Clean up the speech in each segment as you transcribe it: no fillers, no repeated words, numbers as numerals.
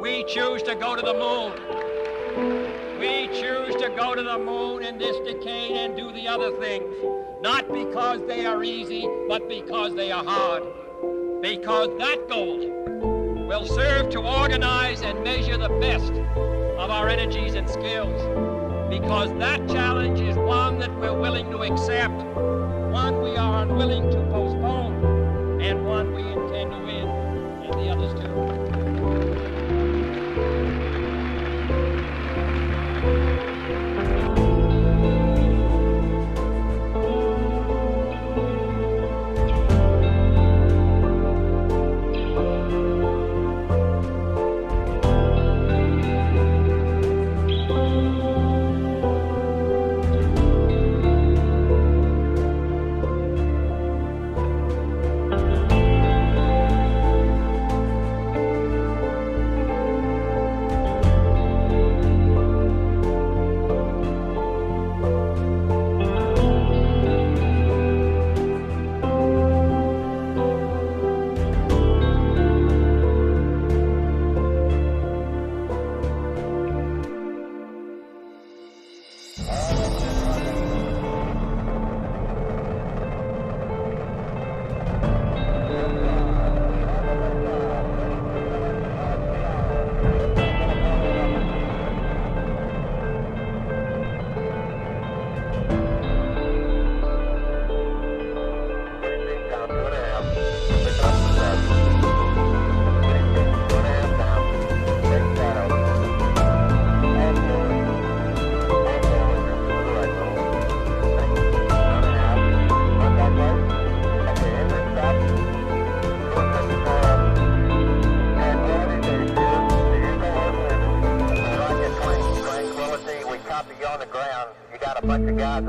We choose to go to the moon. We choose to go to the moon in this decade and do the other things, not because they are easy, but because they are hard. Because that goal will serve to organize and measure the best of our energies and skills. Because that challenge is one that we're willing to accept, one we are unwilling to postpone, and one we intend to win, and the others too.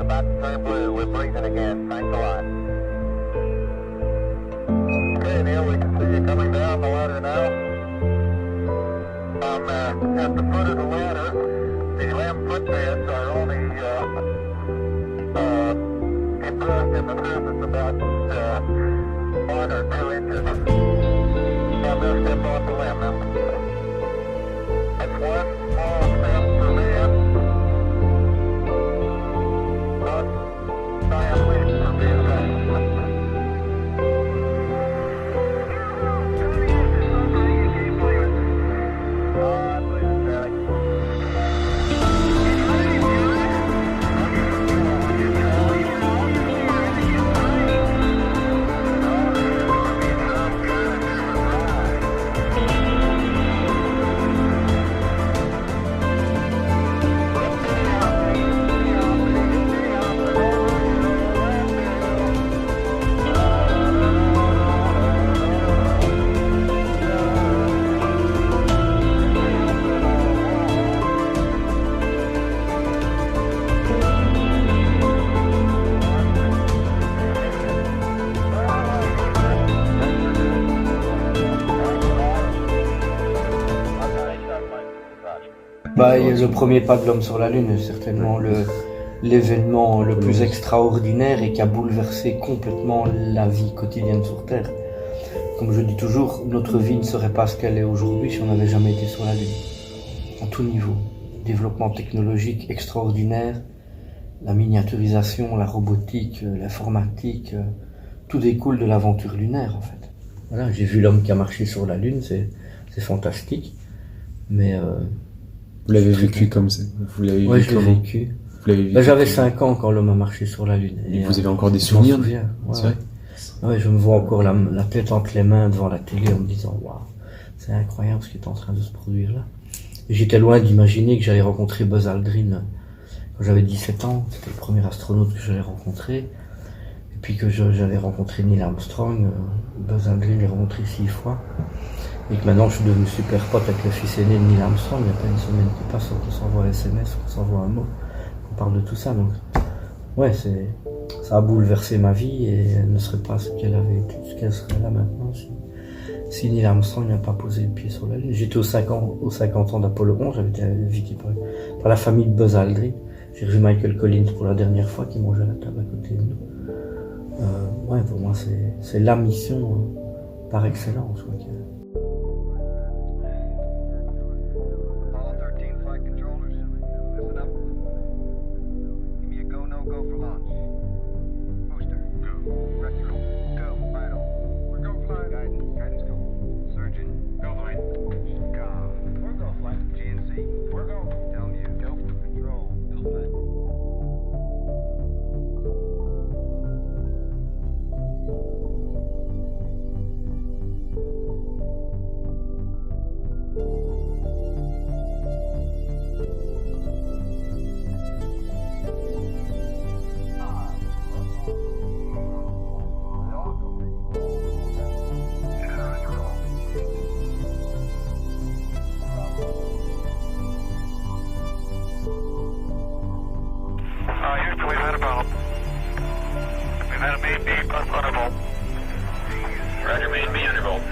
About to turn blue. We're breathing again. Thanks a lot. Okay, Neil, we can see you coming down the ladder now. At the foot of the ladder, the 11-foot beds are only improved in the surface about 1 or 2 inches. I'm going to step off the limb now. That's one small step for man. Le premier pas de l'homme sur la Lune est certainement l'événement le plus extraordinaire et qui a bouleversé complètement la vie quotidienne sur Terre. Comme je dis toujours, notre vie ne serait pas ce qu'elle est aujourd'hui si on n'avait jamais été sur la Lune. À tout niveau. Développement technologique extraordinaire, la miniaturisation, la robotique, l'informatique, tout découle de l'aventure lunaire en fait. Voilà, j'ai vu l'homme qui a marché sur la Lune, c'est fantastique. Mais vous l'avez vécu comme ça? Vous l'avez ouais, je l'ai vécu. J'avais 5 ans quand l'homme a marché sur la Lune. Et vous avez encore des souvenirs? Ouais. C'est vrai? Ouais, je me vois encore la tête entre les mains devant la télé en me disant waouh, c'est incroyable ce qui est en train de se produire là. Et j'étais loin d'imaginer que j'allais rencontrer Buzz Aldrin quand j'avais 17 ans. C'était le premier astronaute que j'allais rencontrer. Et puis que j'allais rencontrer Neil Armstrong. Buzz Aldrin, j'ai rencontré 6 fois. Et que maintenant je suis devenu super pote avec le fils aîné de Neil Armstrong. Il n'y a pas une semaine qui passe sans qu'on s'envoie un SMS, qu'on s'envoie un mot, qu'on parle de tout ça. Donc ouais, ça a bouleversé ma vie et elle ne serait pas ce qu'elle avait été, ce qu'elle serait là maintenant si Neil Armstrong n'a pas posé le pied sur la Lune. J'étais aux 50 ans d'Apollo 11, j'avais été invité par la famille de Buzz Aldrin. J'ai revu Michael Collins pour la dernière fois qui mangeait à la table à côté de nous. Ouais, pour moi c'est la mission par excellence. Quoi, Roger, main B undervolt.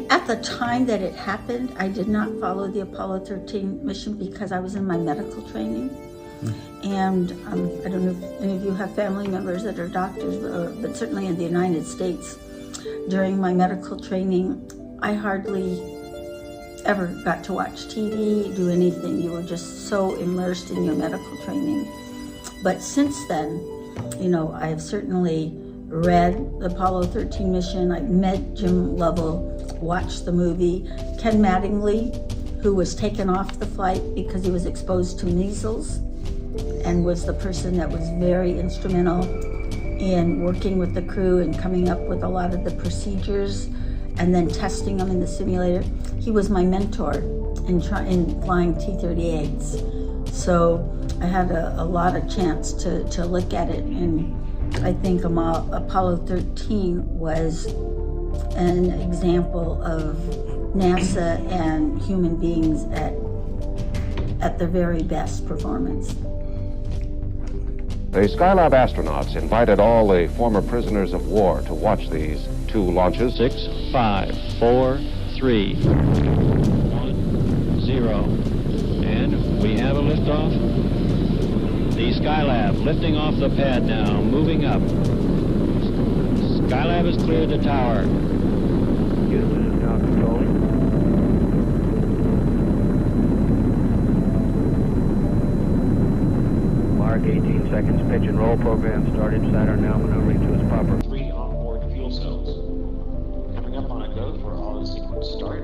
At the time that it happened, I did not follow the Apollo 13 mission because I was in my medical training. And I don't know if any of you have family members that are doctors, but certainly in the United States, during my medical training, I hardly ever got to watch TV, do anything. You were just so immersed in your medical training. But since then, you know, I have certainly read the Apollo 13 mission. I've met Jim Lovell, watched the movie. Ken Mattingly, who was taken off the flight because he was exposed to measles and was the person that was very instrumental in working with the crew and coming up with a lot of the procedures and then testing them in the simulator. He was my mentor in flying T-38s. So I had a lot of chance to look at it, and I think Apollo 13 was an example of NASA and human beings at their very best performance. The Skylab astronauts invited all the former prisoners of war to watch these 2 launches. 6, 5, 4, 3, 1, 0. And we have a liftoff. The Skylab lifting off the pad now, moving up. Skylab has cleared the tower. Houston is now controlling. Mark, 18 seconds, pitch and roll program started. Saturn now maneuvering to its proper. 3 onboard fuel cells. Coming up on a go for auto sequence start.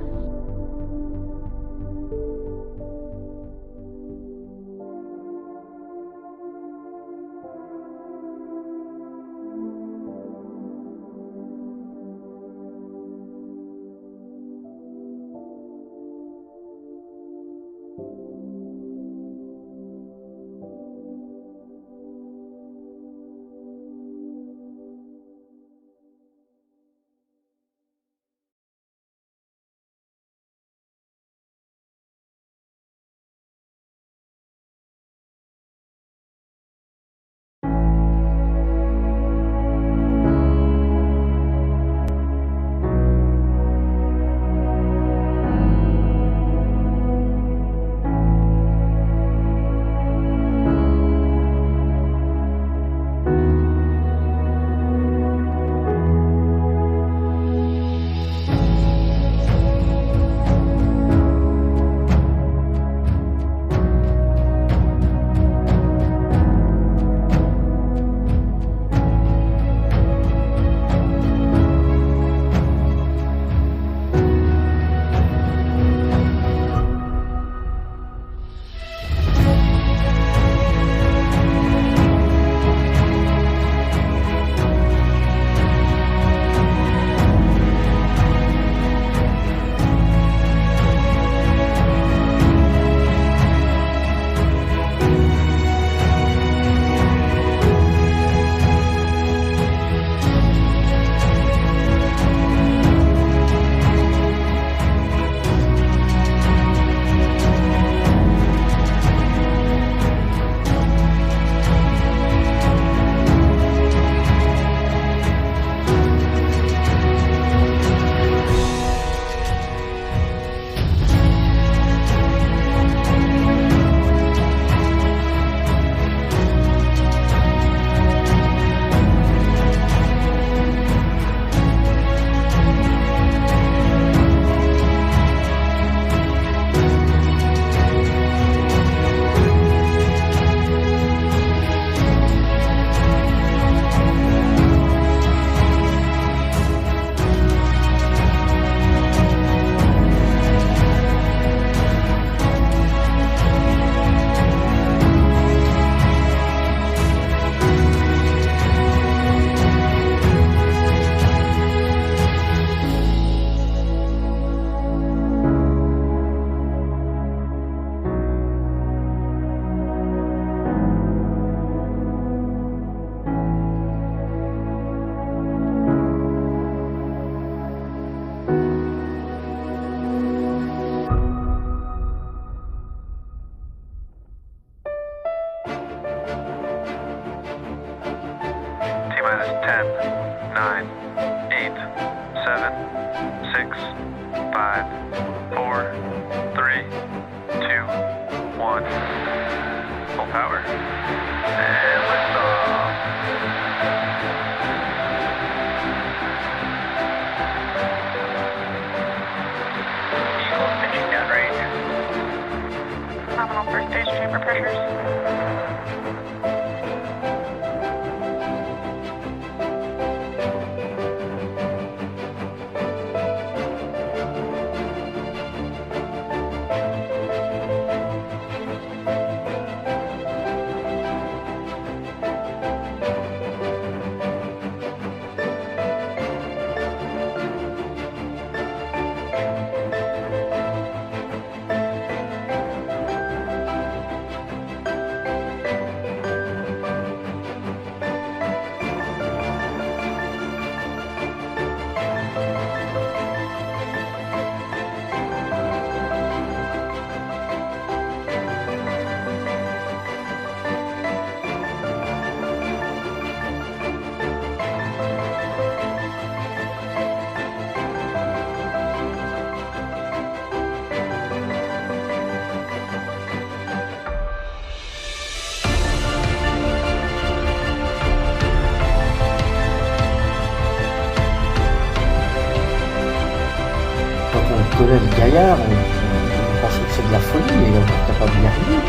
5, 4, 3, 2, 1. Full power. And liftoff. Eagle's pitching downrange. Nominal first stage chamber pressures. On connaît le gaillard, on pense que c'est de la folie, mais il est encore capable d'y arriver.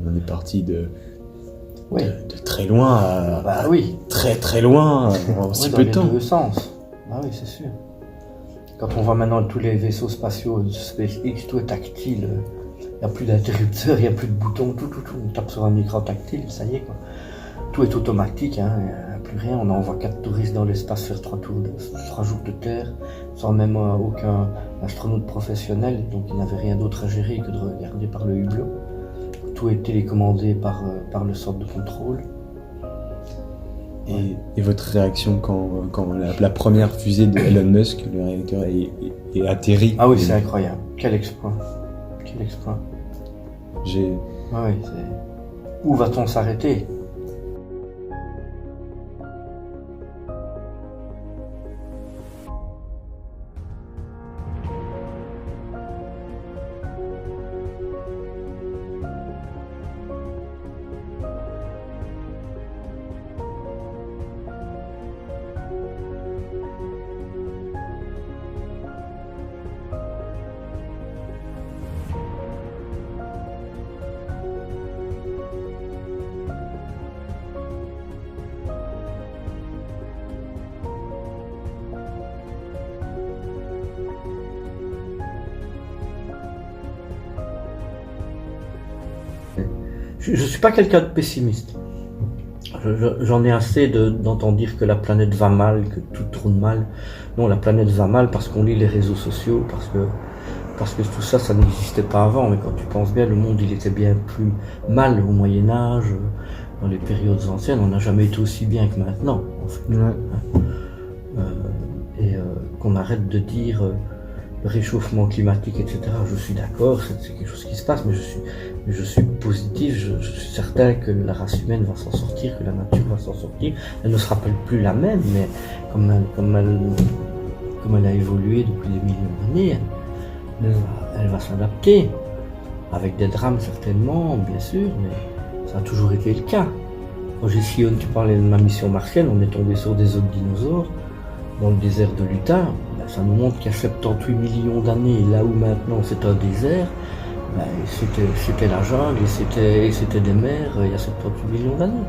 On est parti de Oui. de très loin à Bah oui. très très loin en si Oui, peu de dans temps. les deux sens. Ah oui, c'est sûr. Quand on voit maintenant tous les vaisseaux spatiaux de SpaceX, tout est tactile. Il n'y a plus d'interrupteur, il n'y a plus de boutons, tout. On tape sur un écran tactile, ça y est quoi. Tout est automatique, hein, il n'y a plus rien. On envoie 4 touristes dans l'espace faire 3 jours de Terre, sans même aucun astronaute professionnel, donc il n'avait rien d'autre à gérer que de regarder par le hublot. Tout est télécommandé par le centre de contrôle. Et votre réaction quand la première fusée de Elon Musk, le réacteur, est atterri? Ah oui, c'est incroyable. Quel exploit. Quel exploit. Ah oui, c'est... Où va-t-on s'arrêter? Je suis pas quelqu'un de pessimiste. J'en ai assez d'entendre dire que la planète va mal, que tout tourne mal. Non, la planète va mal parce qu'on lit les réseaux sociaux, parce que tout ça, ça n'existait pas avant. Mais quand tu penses bien, le monde, il était bien plus mal au Moyen-Âge, dans les périodes anciennes. On n'a jamais été aussi bien que maintenant, en fait. Ouais. Qu'on arrête de dire le réchauffement climatique, etc. Je suis d'accord, c'est quelque chose qui se passe, mais je suis positif, je suis certain que la race humaine va s'en sortir, que la nature va s'en sortir. Elle ne se rappelle plus la même, mais comme elle a évolué depuis des millions d'années, elle va s'adapter. Avec des drames certainement, bien sûr, mais ça a toujours été le cas. Quand Sion, tu parlais de ma mission martienne, on est tombé sur des autres dinosaures dans le désert de l'Utah. Ben, ça nous montre qu'il y a 78 millions d'années, là où maintenant c'est un désert, ben, c'était la jungle et c'était des mers il y a 78 millions d'années.